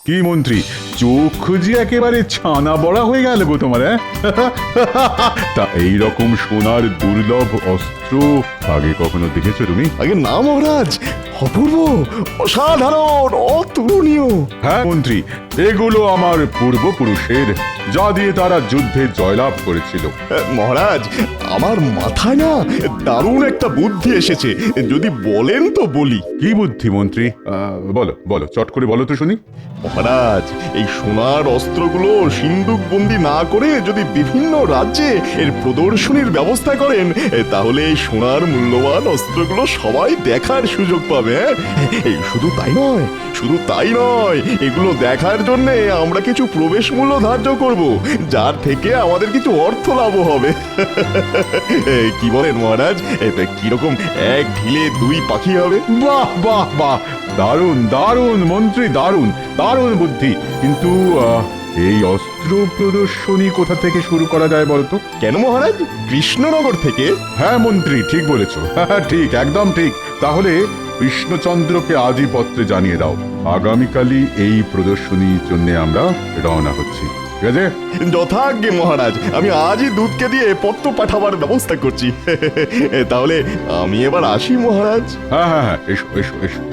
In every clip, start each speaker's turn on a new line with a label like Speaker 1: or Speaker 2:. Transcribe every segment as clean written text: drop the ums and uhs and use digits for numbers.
Speaker 1: কি মন্ত্রী, চোখ যে একেবারে ছানা বড়া হয়ে গেল গো তোমার, হ্যাঁ? তা এইরকম সোনার দুর্লভ অস্ত্র আগে কখনো দেখেছো তুমি?
Speaker 2: আগে না মহারাজ, অপূর্ব, অসাধারণ, অতুলনীয়।
Speaker 1: হ্যাঁ মন্ত্রী, এগুলো আমার পূর্বপুরুষের, যা দিয়ে তারা যুদ্ধে জয়লাভ করেছিল।
Speaker 2: মহারাজ, আমার মাথায় না দারুণ একটা বুদ্ধি এসেছে, যদি বলেন তো বলি।
Speaker 1: কি বুদ্ধি মন্ত্রী? বলো বলো, চট করে বলো তো শুনি।
Speaker 2: মহারাজ, এই সোনার অস্ত্রগুলো সিন্দুক বন্দি না করে যদি বিভিন্ন রাজ্যে এর প্রদর্শনীর ব্যবস্থা করেন, তাহলে এই সোনার মূল্যবান অস্ত্রগুলো সবাই দেখার সুযোগ পাবে। এই শুধু তাই নয়, শুধু তাই নয়, এগুলো দেখার জন্য আমরা কিছু প্রবেশ মূল্য ধার্য করব, যার থেকে আমাদের কিছু অর্থ লাভ হবে। কি বলেন মহারাজ, কিরকম এক ঢিলে দুই পাখি হবে?
Speaker 1: বাহ বাহ বাহ, দারুণ দারুণ মন্ত্রী, দারুণ দারুণ বুদ্ধি। কিন্তু এই অস্ত্র প্রদর্শনী কোথা থেকে শুরু করা যায় বলতো?
Speaker 2: কেন মহারাজ, কৃষ্ণনগর থেকে?
Speaker 1: হ্যাঁ মন্ত্রী, ঠিক বলেছো। হ্যাঁ ঠিক, একদম ঠিক। তাহলে কৃষ্ণচন্দ্রকে আজই পত্রে জানিয়ে দাও, আগামীকালই এই প্রদর্শনীর জন্য আমরা রওনা হচ্ছি। ঠিক আছে?
Speaker 2: যথাজ্ঞে মহারাজ, আমি আজই দুধকে দিয়ে পত্র পাঠাবার ব্যবস্থা করছি। তাহলে আমি এবার আসি মহারাজ।
Speaker 1: হ্যাঁ হ্যাঁ হ্যাঁ, এসো এসো এসো।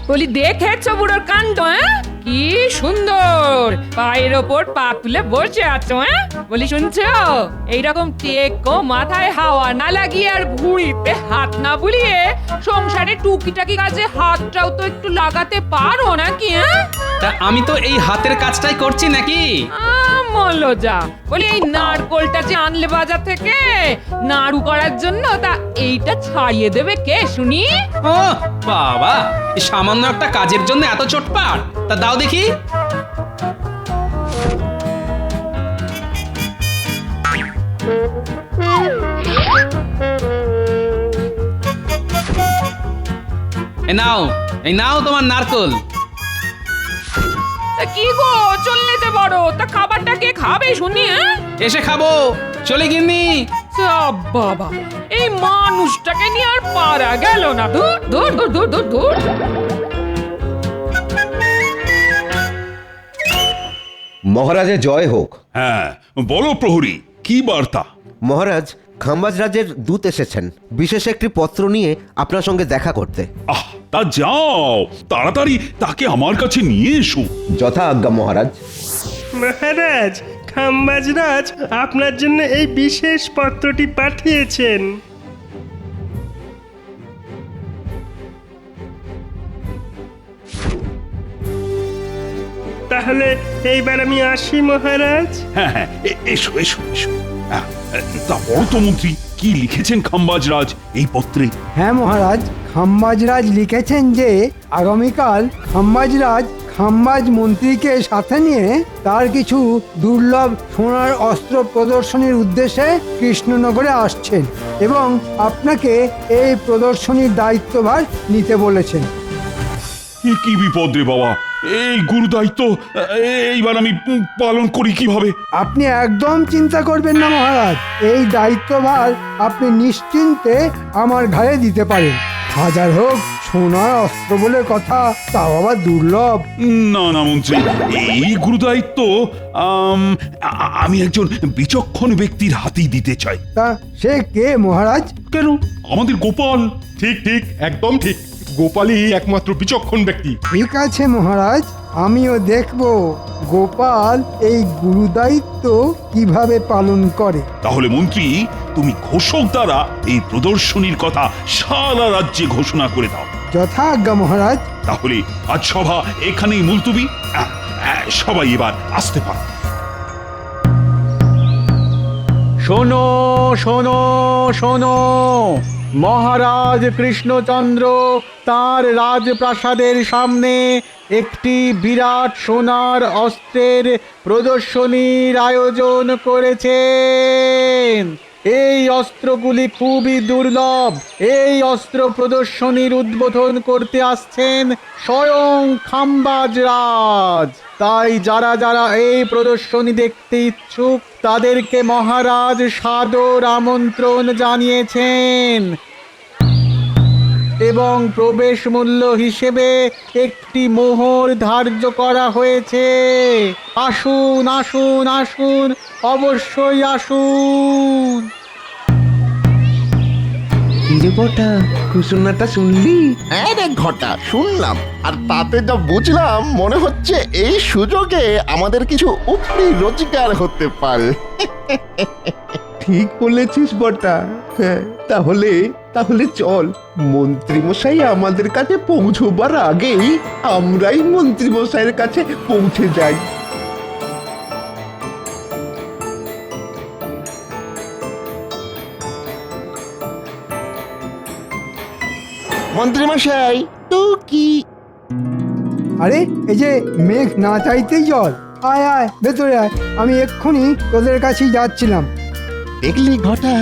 Speaker 3: বলি, দেখেছো বুড়োর কাণ্ড? কি সুন্দর পায়ের ওপর পা তুলে বসে আছো। বলি, শুনছো? এইরকম টেকো মাথায় হাওয়া না লাগিয়ে আর ভুঁড়িতে হাত না বুলিয়ে সংসারে টুকিটাকি কাজে হাতটাও তো একটু লাগাতে পারো নাকি?
Speaker 4: তা আমি তো এই হাতের কাজটাই করছি নাকি?
Speaker 3: মলজা, বলি এই নারকোলটা যে আনলে বাজার থেকে নাড়ু করার জন্য, তা এইটা ছাড়িয়ে দেবে কে শুনি?
Speaker 4: ও বাবা, এই সামান্য একটা কাজের জন্য এত চটপাট? তা দাও দেখি। এই নাও তোমার নারকোল।
Speaker 3: কি গো, চললে যে বড়, তা খাবারটা কে খাবে শুনি?
Speaker 4: এসে খাবো, চলে গিন্নি।
Speaker 3: বাবা, এই মানুষটাকে নিয়ে আর পারা গেল না। দূর দূর দূর দূর দূর দূর।
Speaker 5: মহারাজের জয় হোক।
Speaker 6: হ্যাঁ, বলো প্রহরী, কি বার্তা?
Speaker 5: মহারাজ, খাম্বাজ রাজের দূত এসেছেন বিশেষ একটি পত্র নিয়ে আপনার সঙ্গে দেখা করতে।
Speaker 6: আহ, তা যাও, তাড়াতাড়ি তাকে আমার কাছে নিয়ে এসো।
Speaker 5: যথা আজ্ঞা মহারাজ।
Speaker 7: মহারাজ, খাম্বাজরাজ আপনার জন্য এই বিশেষ পত্রটি পাঠিয়েছেন। তাহলে এইবার আমি আসি মহারাজ।
Speaker 6: হ্যাঁ হ্যাঁ, এসো এসো এসো। তা বড় তো মন্ত্রী, কি লিখেছেন খাম্বাজরাজ এই পত্রে?
Speaker 8: হ্যাঁ মহারাজ, খাম্বাজরাজ লিখেছেন যে আগামীকাল খাম্বাজরাজ খাম্বাজ মন্ত্রীকে সাথে নিয়ে তার কিছু দুর্লভ সোনার অস্ত্র প্রদর্শনীর উদ্দেশ্যে কৃষ্ণনগরে আসছেন এবং আপনাকে এই প্রদর্শনীর দায়িত্বভার নিতে বলেছেন।
Speaker 6: কি বিপদ রে বাবা, এই গুরু দায়িত্ব এইবার আমি পালন করি কিভাবে?
Speaker 8: আপনি একদম চিন্তা করবেন না মহারাজ, এই দায়িত্বভার আপনি নিশ্চিন্তে আমার ঘাড়ে দিতে পারেন। হাজার হোক সোনার অস্ত্র বলে কথা, তাও আবার দুর্লভ।
Speaker 6: না না মন্ত্রী, এই গুরু দায়িত্ব আমি একজন বিচক্ষণ ব্যক্তির হাতেই দিতে চাই।
Speaker 8: তা সে কে মহারাজ?
Speaker 6: কেন, আমাদের গোপাল।
Speaker 9: ঠিক ঠিক, একদম ঠিক, গোপালই একমাত্র বিচক্ষণ ব্যক্তি।
Speaker 8: ঠিক আছে মহারাজ, আমিও দেখব গোপাল এই গুরুদায়িত্ব কিভাবে পালন করে।
Speaker 6: তাহলে মন্ত্রী, তুমি ঘোষক দ্বারা এই প্রদর্শনীর কথা সারা রাজ্যে ঘোষণা করে দাও।
Speaker 8: যথা আজ্ঞা মহারাজ।
Speaker 6: তাহলে আজ সভা এখানেই মুলতুবি। সবাই এবার আসতে পারে।
Speaker 1: শোনো শোনো শোনো, মহারাজ কৃষ্ণচন্দ্র তার রাজপ্রাসাদের সামনে একটি বিরাট সোনার অস্ত্রের প্রদর্শনীর আয়োজন করেছেন।
Speaker 10: এই অস্ত্রগুলি খুবই দুর্লভ। এই অস্ত্র প্রদর্শনীর উদ্বোধন করতে আসছেন স্বয়ং খাম্বাজ রাজ। তাই যারা যারা এই প্রদর্শনী দেখতে ইচ্ছুক তাদেরকে মহারাজ সাদর আমন্ত্রণ জানিয়েছেন এবং প্রবেশ মূল্য হিসেবে একটি মোহর ধার্য করা হয়েছে। আসুন আসুন আসুন, অবশ্যই আসুন।
Speaker 5: বটা ঘোষণাটা শুনলি?
Speaker 2: হ্যাঁ রে ঘটা, শুনলাম। আর তাতে যা বুঝলাম মনে হচ্ছে এই সুযোগে আমাদের কিছু উপরি রোজগার হতে পারে।
Speaker 11: ঠিক বলেছিস বটা। হ্যাঁ, তাহলে তাহলে চল, মন্ত্রী মশাই আমাদের কাছে পৌঁছবার আগেই আমরাই মন্ত্রী মশাইয়ের কাছে পৌঁছে যাই।
Speaker 2: মন্ত্রী মশাই তো কি?
Speaker 8: আরে এই যে মেঘ না চাইতেই জল। আয় আয় ভেতরে আয়, আমি এক্ষুনি তোদের কাছেই যাচ্ছিলাম।
Speaker 2: দেখলি ঘটা,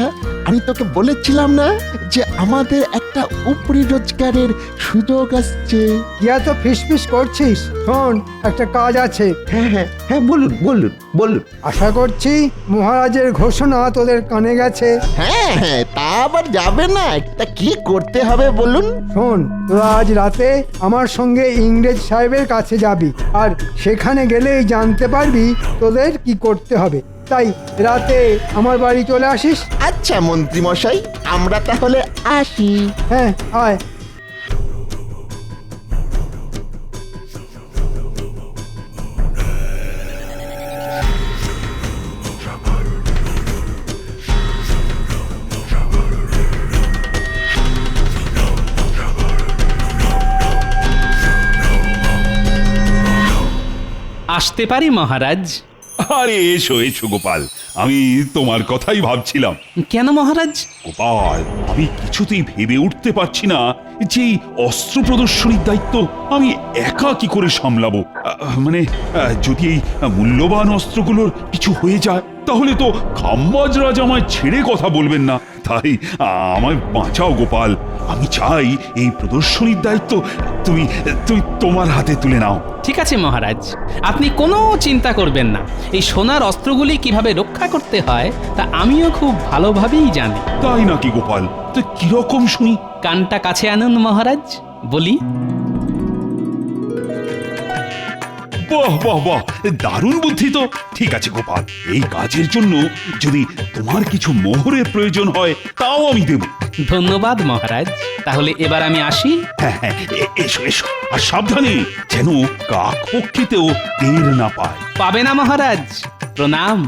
Speaker 2: আমি তোকে বলেছিলাম না যে আমাদের একটা উপরি রোজগারের সুযোগ আসছে।
Speaker 8: কি এত ফিসফিস করছিস? শোন, একটা কাজ আছে।
Speaker 11: হ্যাঁ হ্যাঁ হ্যাঁ, বলুন বলুন বলুন।
Speaker 8: আশা করছি মহারাজের ঘোষণা তোদের কানে গেছে।
Speaker 2: হ্যাঁ হ্যাঁ, তা আবার যাবে না। তা কি করতে হবে বলুন?
Speaker 8: শোন, তোরা আজ রাতে আমার সঙ্গে ইংরেজ সাহেবের কাছে যাবি, আর সেখানে গেলেই জানতে পারবি তোদের কি করতে হবে। তাই রাতে আমার বাড়ি চলে আসিস।
Speaker 2: আচ্ছা মন্ত্রী মশাই, আমরা তাহলে আসি।
Speaker 8: হ্যাঁ আয়।
Speaker 4: আসতে পারি মহারাজ?
Speaker 6: আরে এসো এসো গোপাল, আমি তোমার কথাই ভাবছিলাম।
Speaker 4: কেন মহারাজ?
Speaker 6: গোপাল, আমি কিছুতেই ভেবে উঠতে পারছি না যে এই অস্ত্র প্রদর্শনীর দায়িত্ব আমি একা কি করে সামলাবো। মানে যদি এই মূল্যবান অস্ত্রগুলোর কিছু হয়ে যায় তাহলে তো খাম্বাজ রাজ আমায় ছেড়ে কথা বলবেন না। তাই আমায় বাঁচাও গোপাল। আমি চাই এই প্রদর্শনীর দায়িত্ব তুমি তুমি তোমার হাতে তুলে নাও।
Speaker 4: ঠিক আছে মহারাজ, আপনি কোনো চিন্তা করবেন না। এই সোনার অস্ত্রগুলি কিভাবে রক্ষা করতে হয় তা আমিও খুব ভালোভাবেই জানি।
Speaker 6: তাই নাকি গোপাল? তো কিরকম শুনি?
Speaker 4: কানটা কাছে আনুন মহারাজ, বলি।
Speaker 6: বাহ বাহ বাহ, দারুণ বুদ্ধি তো। ঠিক আছে গোপাল, এই কাজের জন্য যদি তোমার কিছু মোহরের প্রয়োজন হয় তাও আমি দেব।
Speaker 4: ধন্যবাদ মহারাজ, তাহলে এবার আমি আসি।
Speaker 6: হ্যাঁ হ্যাঁ, এসো এসো, আর সাবধানে যেন কাক পক্ষীতেও টের না পায়।
Speaker 4: পাবে না মহারাজ, প্রণাম।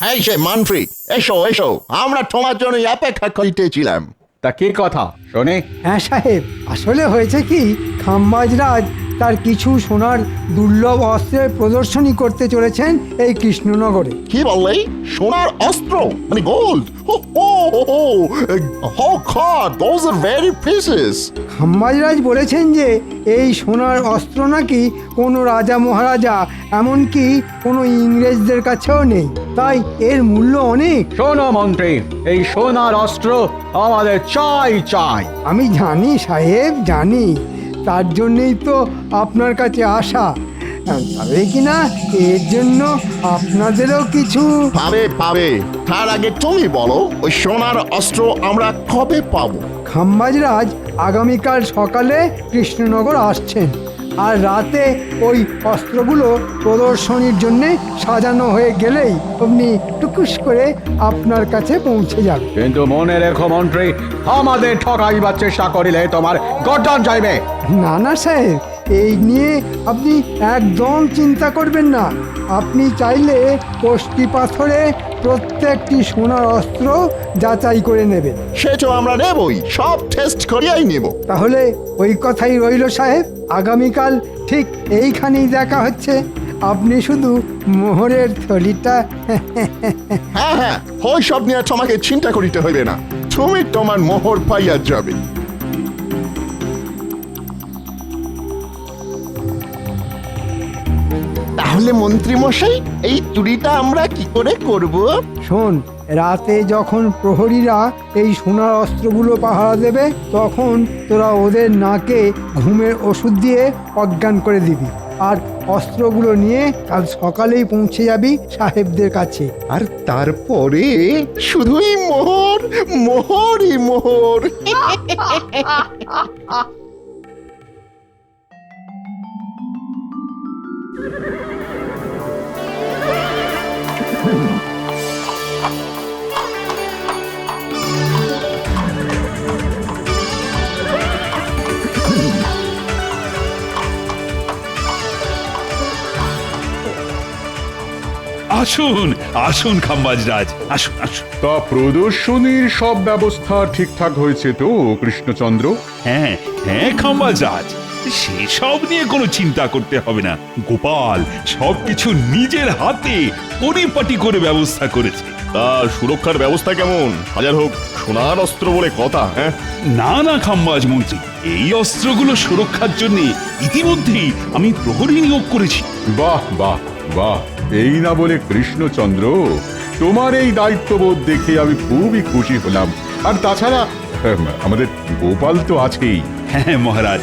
Speaker 2: এই সে মন্ত্রী, এসো এসো, আমরা তোমার জন্য অপেক্ষা করিতেছিলাম।
Speaker 10: তা কি কথা শোনে?
Speaker 8: হ্যাঁ সাহেব, আসলে হয়েছে কি, খাম্বাজ রাজ তার কিছু সোনার দুর্লভ অস্ত্রের প্রদর্শনী করতে চলেছেন এই কৃষ্ণনগরে।
Speaker 2: কি বললে? সোনার অস্ত্র মানে gold? Oh God, those are very precious.
Speaker 8: Khambaj Raj বলেছেন যে এই সোনার অস্ত্র নাকি কোনো রাজা মহারাজা, এমনকি কোনো ইংরেজদের কাছেও নেই। তাই এর মূল্য অনেক।
Speaker 10: শোনো মন্ত্রী, এই সোনার অস্ত্র আমাদের চাই চাই।
Speaker 8: আমি জানি সাহেব, জানি। তার জন্যই তো আপনার কাছে আসা। তবে কিনা এর জন্য আপনাদেরও কিছু
Speaker 2: পাবে পাবে। তার আগে তুমি বলো, ওই সোনার অস্ত্র আমরা কবে পাবো?
Speaker 8: খাম্বাজ রাজ আগামীকাল সকালে কৃষ্ণনগর আসছেন, আর রাতে ওই অস্ত্রগুলো প্রদর্শনীর জন্যে সাজানো হয়ে গেলেই আপনি টুকুস করে আপনার কাছে পৌঁছে যাবে।
Speaker 10: কিন্তু মনে রেখো মন্ত্রী, আমাদের ঠকাইবার চেষ্টা করিলে তোমার গর্দান যাইবে।
Speaker 8: না না সাহেব, এই নিয়ে আপনি একদম চিন্তা করবেন না। আপনি চাইলে কষ্টি পাথরে প্রত্যেকটি সোনার অস্ত্র যাচাই করে নেবেন।
Speaker 2: সে তো আমরা নেবই, সব টেস্ট করিয়াই নেব।
Speaker 8: তাহলে ওই কথাই রইল সাহেব, আগামীকাল ঠিক এইখানেই দেখা হচ্ছে। আপনি শুধু মোহরের থলিটা
Speaker 2: হ্যাঁ হ্যাঁ, ওই সব নিয়ে তোমাকে চিন্তা করিতে হইবে না। তুমি তোমার মোহর পাইয়া যাবে।
Speaker 11: তাহলে মন্ত্রী মশাই এই চুরিটা আমরা কি করে করব?
Speaker 8: শোন, রাতে যখন প্রহরীরা এই সোনার অস্ত্রগুলো পাহারা দেবে তখন তোরা ওদের নাকে ঘুমের ওষুধ দিয়ে অজ্ঞান করে দিবি, আর অস্ত্রগুলো নিয়ে কাল সকালেই পৌঁছে যাবি সাহেবদের কাছে।
Speaker 11: আর তারপরে শুধুই মোহর, মোহরই মোহর।
Speaker 6: আসুন আসুন খাম্বাজরাজ, আসুন আসুন।
Speaker 1: তা প্রদর্শনীর সব ব্যবস্থা ঠিকঠাক হয়েছে তো কৃষ্ণচন্দ্র?
Speaker 6: হ্যাঁ হ্যাঁ খাম্বাজরাজ, সেসব নিয়ে কোনো চিন্তা করতে হবে না। গোপাল সবকিছু নিজের হাতে পরিপাটি করে ব্যবস্থা করেছে।
Speaker 2: তা সুরক্ষার ব্যবস্থা কেমন? হাজার হোক সোনার অস্ত্র বলে কথা। হ্যাঁ,
Speaker 6: না না খাম্বাজ মন্ত্রী, এই অস্ত্রগুলো সুরক্ষার জন্য ইতিমধ্যেই আমি প্রহরী নিয়োগ করেছি।
Speaker 1: বাহ বাহ বাহ, এই না বলে কৃষ্ণচন্দ্র, তোমার এই দায়িত্ববোধ দেখে আমি খুবই খুশি হলাম। আর তাছাড়া আমাদের গোপাল তো আছেই।
Speaker 6: হ্যাঁ মহারাজ,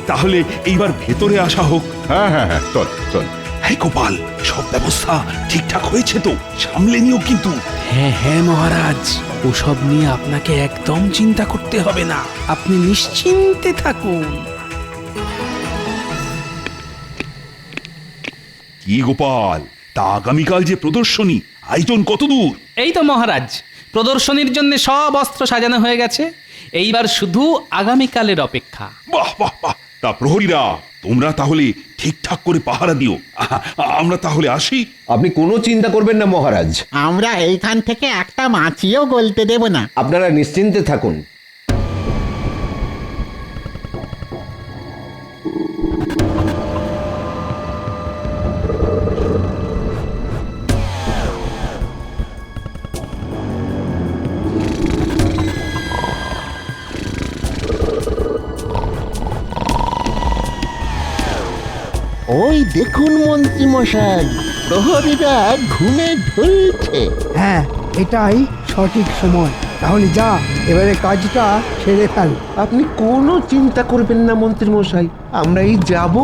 Speaker 6: তাহলে এইবার ভেতরে আসা হোক।
Speaker 1: হ্যাঁ হ্যাঁ হ্যাঁ, চল চল।
Speaker 6: হ্যাঁ গোপাল, সব ব্যবস্থা ঠিকঠাক হয়েছে তো? সামলে নিও কিন্তু।
Speaker 4: হ্যাঁ হ্যাঁ মহারাজ, ওসব নিয়ে আপনাকে একদম চিন্তা করতে হবে না, আপনি নিশ্চিন্তে থাকুন।
Speaker 6: কি গোপাল, তা আগামীকাল যে প্রদর্শনী, আয়োজন কত দূর?
Speaker 4: এই তো মহারাজ, প্রদর্শনীর জন্য সব অস্ত্র সাজানো হয়ে গেছে, এইবার শুধু আগামীকালের অপেক্ষা।
Speaker 6: বাহ বাহ বাহ, তা প্রহরীরা তোমরা তাহলে ঠিকঠাক করে পাহারা দিও। আমরা তাহলে আসি।
Speaker 5: আপনি কোনো চিন্তা করবেন না মহারাজ,
Speaker 12: আমরা এইখান থেকে একটা মাছিও গলতে দেব না।
Speaker 5: আপনারা নিশ্চিন্তে থাকুন।
Speaker 11: ওই দেখুন মন্ত্রী মশাই, প্রহরীরা ঘুমে ঢলছে।
Speaker 8: হ্যাঁ, এটাই সঠিক সময়। তাহলে যা, এবারে কাজটা সেরে ফেল।
Speaker 11: আপনি কোনো চিন্তা করবেন না মন্ত্রী মশাই, আমরা এই যাব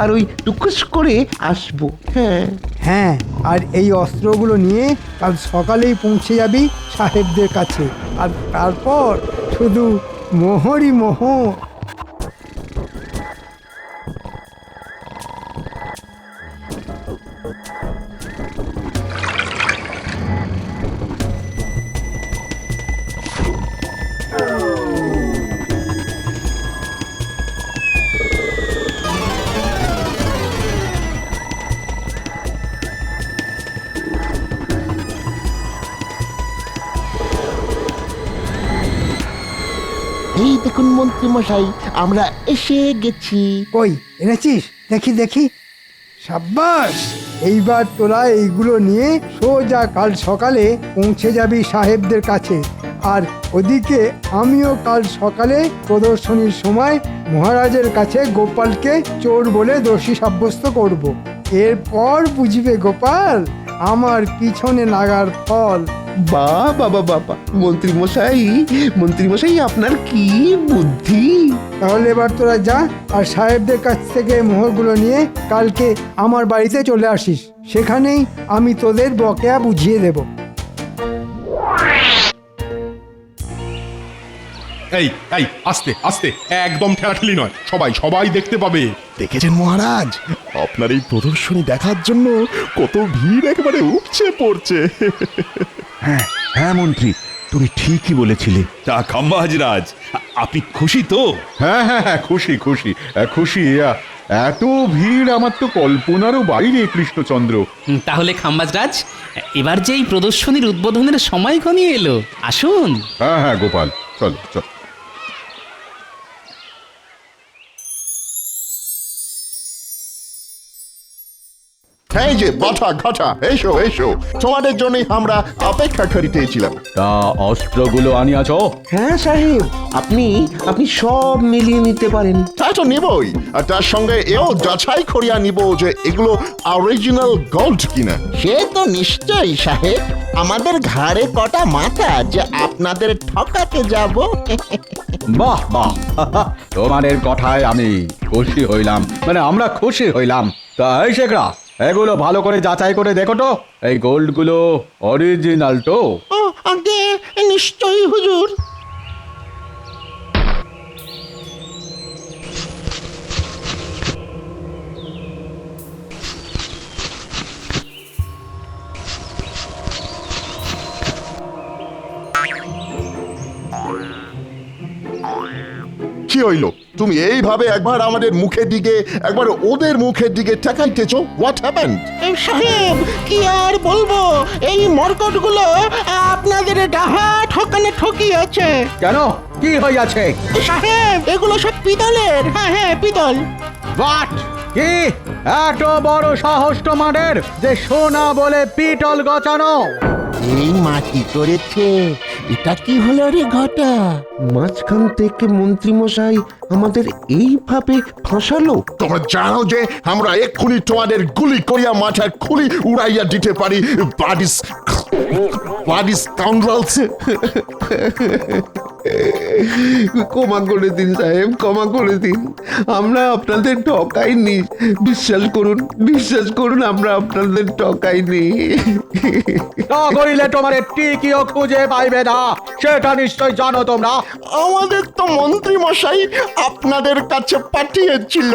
Speaker 11: আর ওই টুকুস করে আসব। হ্যাঁ
Speaker 8: হ্যাঁ, আর এই অস্ত্রগুলো নিয়ে কাল সকালেই পৌঁছে যাবি সাহেবদের কাছে, আর তারপর শুধু মোহরই মোহর।
Speaker 11: এই দেখুন মন্ত্রী মশাই, আমরা এসে গেছি।
Speaker 8: কই এনেছিস? দেখি দেখি। সাব্বাস, এইবার তোরা এইগুলো নিয়ে সোজা কাল সকালে পৌঁছে যাবি সাহেবদের কাছে। আর ওদিকে আমিও কাল সকালে প্রদর্শনীর সময় মহারাজের কাছে গোপালকে চোর বলে দোষী সাব্যস্ত করব। এরপর বুঝবে গোপাল আমার পিছনে লাগার ফল।
Speaker 11: বাবা বাবা, মন্ত্রী মশাই আপনার কি বুদ্ধি!
Speaker 8: তাহলে এবার তোরা যা, আর সাহেবদের কাছ থেকে মোহরগুলো নিয়ে কালকে আমার বাড়িতে চলে আসিস। সেখানেই আমি তোদের বকেয়া বুঝিয়ে দেব।
Speaker 9: এই এই আস্তে আস্তে, একদম ঠেলাঠেলি নয়, সবাই সবাই দেখতে পাবে।
Speaker 2: দেখেছেন মহারাজ, আপনার এই প্রদর্শনী দেখার জন্য কত ভিড় একেবারে উপচে পড়ছে।
Speaker 1: হ্যাঁ হ্যাঁ মন্ত্রী, তুমি ঠিকই বলেছিলে।
Speaker 6: তা খাম্বাজরাজ, আপনি খুশি তো?
Speaker 1: হ্যাঁ হ্যাঁ হ্যাঁ, খুশি খুশি খুশি। এত ভিড় আমার তো কল্পনারও বাইরে কৃষ্ণচন্দ্র।
Speaker 4: তাহলে খাম্বাজরাজ, এবার যে এই প্রদর্শনীর উদ্বোধনের সময় ঘনিয়ে এলো, আসুন।
Speaker 1: হ্যাঁ হ্যাঁ গোপাল, চল চল।
Speaker 2: এই যে বাটা ঘাটা, এসো এসো, তোমাদের জন্যই আমরা অপেক্ষা করিতেছিলাম।
Speaker 10: তা অস্ত্রগুলো আনিয়াছ?
Speaker 11: হ্যাঁ সাহেব, আপনি আপনি সব মিলিয়ে নিতে পারেন।
Speaker 2: তা তো নিবই, আর তার সঙ্গে এও যাচাই করিয়া নিব যে এগুলো অরিজিনাল গোল্ড কিনা।
Speaker 12: সে তো নিশ্চয়ই সাহেব, আমাদের ঘাড়ে কটা মাথা যে আপনাদের ঠকাতে যাব।
Speaker 10: বাহ বাহ তোমাদের কথায় আমি খুশি হইলাম, মানে আমরা খুশি হইলাম। তা এই শেখরা, এগুলো ভালো করে যাচাই করে দেখো তো, এই গোল্ডগুলো অরিজিনাল তো?
Speaker 12: ও আগে নিশ্চয়ই হুজুর।
Speaker 2: কি হইল? তুমি এইভাবে একবার আমাদের মুখের দিকে একবার ওদের মুখের দিকে তাকাইতেছ। What happened?
Speaker 12: সাহেব কি আর বলবো, এই মরকটগুলো আপনাদের ডাহা ঠকানে ঠকিয়েছে।
Speaker 10: কেন, কি হইয়াছে?
Speaker 12: সাহেব এগুলো সব পিতলের। হ্যাঁ হ্যাঁ পিতল।
Speaker 10: বাট কি এত বড় সাহস তোমাদের যে সোনা বলে পিতল গচানো?
Speaker 12: এই মাটি করেছে, এটা কি হলো রে ঘটা?
Speaker 11: মাঝখান থেকে মন্ত্রী মশাই আমাদের এইভাবে ফাঁসালো।
Speaker 2: তোমরা জানো যে আমরা এক্ষুনি তোমাদের গুলি করিয়া মাথার খুলি উড়াইয়া দিতে পারি। বাডিস কাউন্ডালস।
Speaker 11: ক্ষমা করে দিন সাহেব, ক্ষমা করে দিন। আমরা আপনাদের ঠকাইনি, বিশ্বাস করুন আমরা আপনাদের ঠকাইনি।
Speaker 10: তা করিলে তোমার টিকিও খুঁজে পাইবে না, সেটা নিশ্চয় জানো তোমরা।
Speaker 2: আমাদের তো মন্ত্রী মশাই আপনাদের কাছে পাঠিয়েছিল।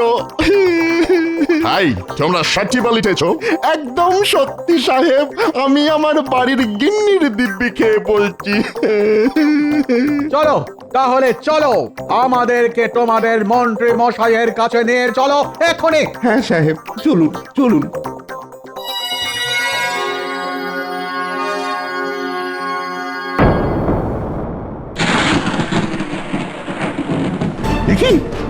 Speaker 2: হাই, তোমরা সত্যি বলিতেছ? একদম সত্যি সাহেব, আমি আমার বাড়ির গিন্নির দিব্যি খেয়ে বলছি।
Speaker 10: চলো তাহলে চলো, আমাদেরকে তোমাদের মন্ত্রী মশাইয়ের কাছে নিয়ে চলো এখনই।
Speaker 11: হ্যাঁ সাহেব, চলুন চলুন।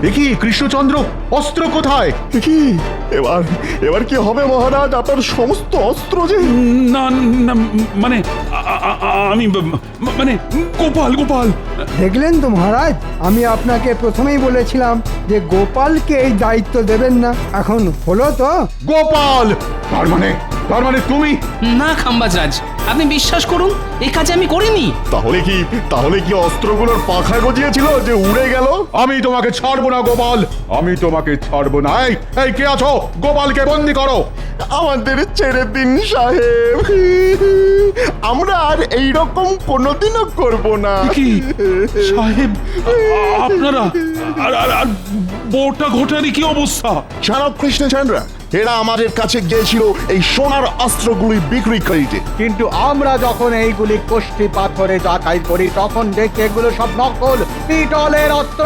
Speaker 1: দেখি কৃষ্ণচন্দ্র, অস্ত্র কোথায়?
Speaker 2: কি এবার এবার কি হবে মহারাজ? আপনার সমস্ত অস্ত্র যে?
Speaker 6: না না, মানে আমি মানে গোপাল গোপাল।
Speaker 8: দেখলেন তো মহারাজ, আমি আপনাকে প্রথমেই বলেছিলাম যে গোপালকে এই দায়িত্ব দেবেন না। এখন হলো তো।
Speaker 1: গোপাল! তার মানে তুমি?
Speaker 4: না খাম্বাজরাজ, আপনি বিশ্বাস করুন, এই কাজ আমি করিনি।
Speaker 2: তাহলে কি অস্ত্রগুলোর পাখা গজিয়েছিল যে উড়ে গেল?
Speaker 1: আমি তোমাকে ছাড়বো না গোপাল, আমি তোমাকে ছাড়বো না। এই কে আছো? গোপালকে বন্দি করো।
Speaker 2: আমাদের ছেড়ে দিন সাহেব, আমরা আর এইরকম কোনোদিনও করব না।
Speaker 6: কি সাহেব, আপনারা আর বউটা ঘটারই কি অবস্থা?
Speaker 2: জানো কৃষ্ণচন্দ্র, এরা আমাদের কাছে গিয়েছিল এই সোনার অস্ত্রগুলি বিক্রি করিতে,
Speaker 10: কিন্তু আমরা যখন এইগুলি কোষ্ঠী পাথরে যাচাই করি তখন দেখি এগুলো সব নকল পিতলের অস্ত্র।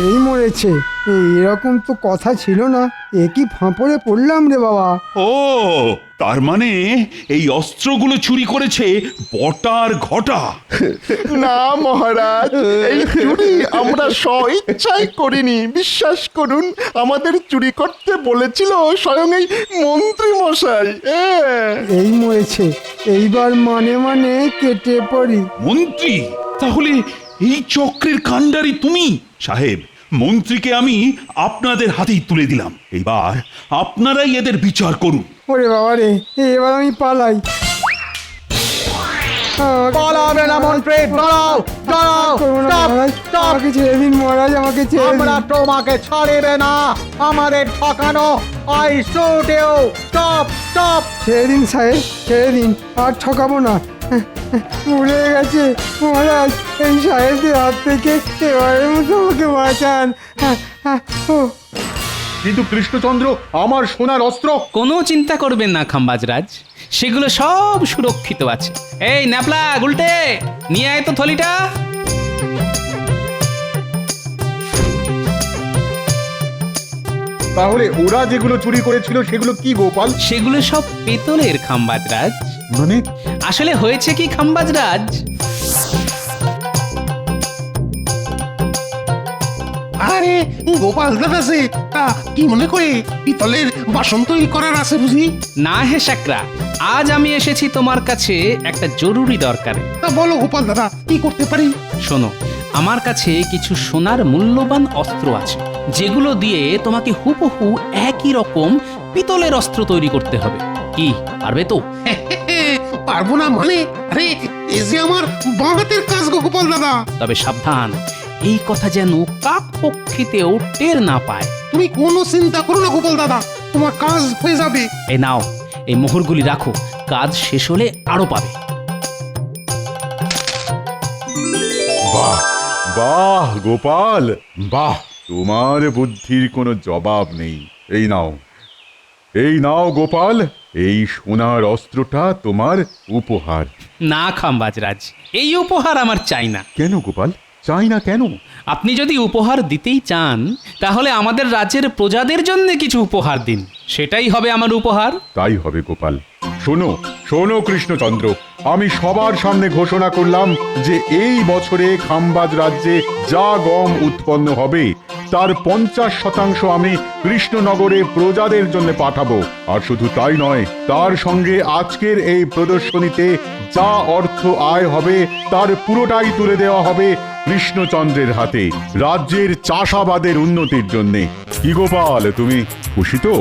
Speaker 8: এই মরেছে, এরকম তো কথা ছিল না। এ কি ফাঁপড়ে পড়লাম রে বাবা।
Speaker 6: ও, তার মানে এই অস্ত্রগুলো চুরি করেছে বটার ঘটা।
Speaker 2: না মহারাজ, এই চুরি আমরা স্বইচ্ছায় করিনি। বিশ্বাস করুন, আমাদের চুরি করতে বলেছিল স্বয়ং এই মন্ত্রী মশাই।
Speaker 8: এই মরেছে, এইবার মানে কেটে পড়ি।
Speaker 6: মন্ত্রী? তাহলে এই চক্রের কাণ্ডারি তুমি? সাহেব, মন্ত্রীকে আমি আপনাদের হাতেই তুলে দিলাম, এবার আপনারাই এদের বিচার করুন।
Speaker 8: ওরে বাবা রে, এবার আমি পালাই।
Speaker 10: পালাবে না মন্ত্রী, দাঁড়াও দাঁড়াও,
Speaker 8: আমাকে ছেড়ে দিন মহারাজ, আমাকে ছেড়ে দিন।
Speaker 10: আমরা তোমাকে ছাড়িবে না, আমাদের ঠকানো। I shoot you, stop stop.
Speaker 8: ছেড়ে দিন সাহেব, ছেড়ে দিন, আর ঠকাবো না। উড়ে গেছে মহারাজ, এই সাহেবদের হাত থেকে এবারের মতো আমাকে বাঁচান।
Speaker 1: কিন্তু কৃষ্ণচন্দ্র, আমার সোনার অস্ত্র?
Speaker 4: কোনো চিন্তা করবেন না খাম্বাজরাজ, সেগুলো সব সুরক্ষিত আছে। এই ন্যাপলা গুলটে, নিয়ে আয় তো থলিটা।
Speaker 1: তাহলে ওরা যেগুলো চুরি করেছিল সেগুলো কি গোপাল?
Speaker 4: সেগুলো সব পেতলের খাম্বাজরাজ।
Speaker 1: মানে?
Speaker 4: আসলে হয়েছে কি খাম্বাজরাজ,
Speaker 12: আরে গোপাল দাদাসি,
Speaker 9: তা কি মনে করে পিতলের বাসন তৈরি করার আছে বুঝি?
Speaker 4: না হে শাকরা, আজ আমি এসেছি তোমার কাছে একটা জরুরি দরকারে।
Speaker 9: তা বলো গোপাল দাদা, কি করতে পারি?
Speaker 4: শোনো, আমার কাছে কিছু সোনার মূল্যবান অস্ত্র আছে, যেগুলো দিয়ে তোমাকে হুবহু একই রকম পিতলের অস্ত্র তৈরি করতে হবে। কি পারবে তো?
Speaker 9: পারবো না মানে? আরে এ যে আমার বাঁ হাতের কাজ গো গোপাল দাদা।
Speaker 4: তবে সাবধান, এই কথা যেন কাক পক্ষীতেও টের না পায়।
Speaker 9: তুমি কোনো চিন্তা করো না গোপাল দাদা, তোমার কাজ হয়ে যাবে।
Speaker 4: এই নাও, এই মোহরগুলি রাখো, কাজ শেষ হলে আরো পাবে।
Speaker 1: বাহ বাহ গোপাল, বাহ, তোমার বুদ্ধির কোনো জবাব নেই। এই নাও গোপাল, এই সোনার অস্ত্রটা তোমার উপহার।
Speaker 4: না খাম্বাজরাজ, এই উপহার আমার চাই না।
Speaker 1: কেন গোপাল, চাই না কেন?
Speaker 4: আপনি যদি উপহার দিতেই চান, তাহলে আমাদের রাজ্যের প্রজাদের জন্য কিছু উপহার দিন, সেটাই হবে আমার উপহার।
Speaker 1: তাই হবে গোপাল। শোনো শোনো কৃষ্ণচন্দ্র, আমি সবার সামনে ঘোষণা করলাম যে এই বছরে খাম্বাজ রাজ্যে যা গম উৎপন্ন হবে তার 50% আমি কৃষ্ণনগরে প্রজাদের জন্য পাঠাবো। আর শুধু তাই নয়, তার সঙ্গে আজকের এই প্রদর্শনীতে যা অর্থ আয় হবে তার পুরোটাই তুলে দেওয়া হবে কৃষ্ণচন্দ্রের হাতে, রাজ্যের চাষাবাদের উন্নতির জন্যে। কি গোপাল, তুমি খুশি তো?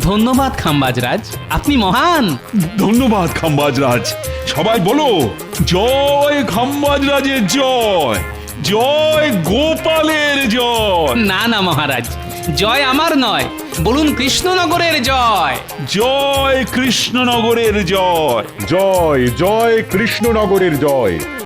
Speaker 4: ধন্যবাদ খাম্বাজরাজ, আপনি মহান।
Speaker 6: ধন্যবাদ খাম্বাজরাজ। সবাই বলো, জয় খাম্বাজরাজের জয়, জয় গোপালের জয়।
Speaker 4: না না মহারাজ, জয় আমার নয়, বলুন কৃষ্ণনগরের জয়।
Speaker 6: জয় কৃষ্ণনগরের জয়।
Speaker 1: জয় জয় কৃষ্ণনগরের জয়।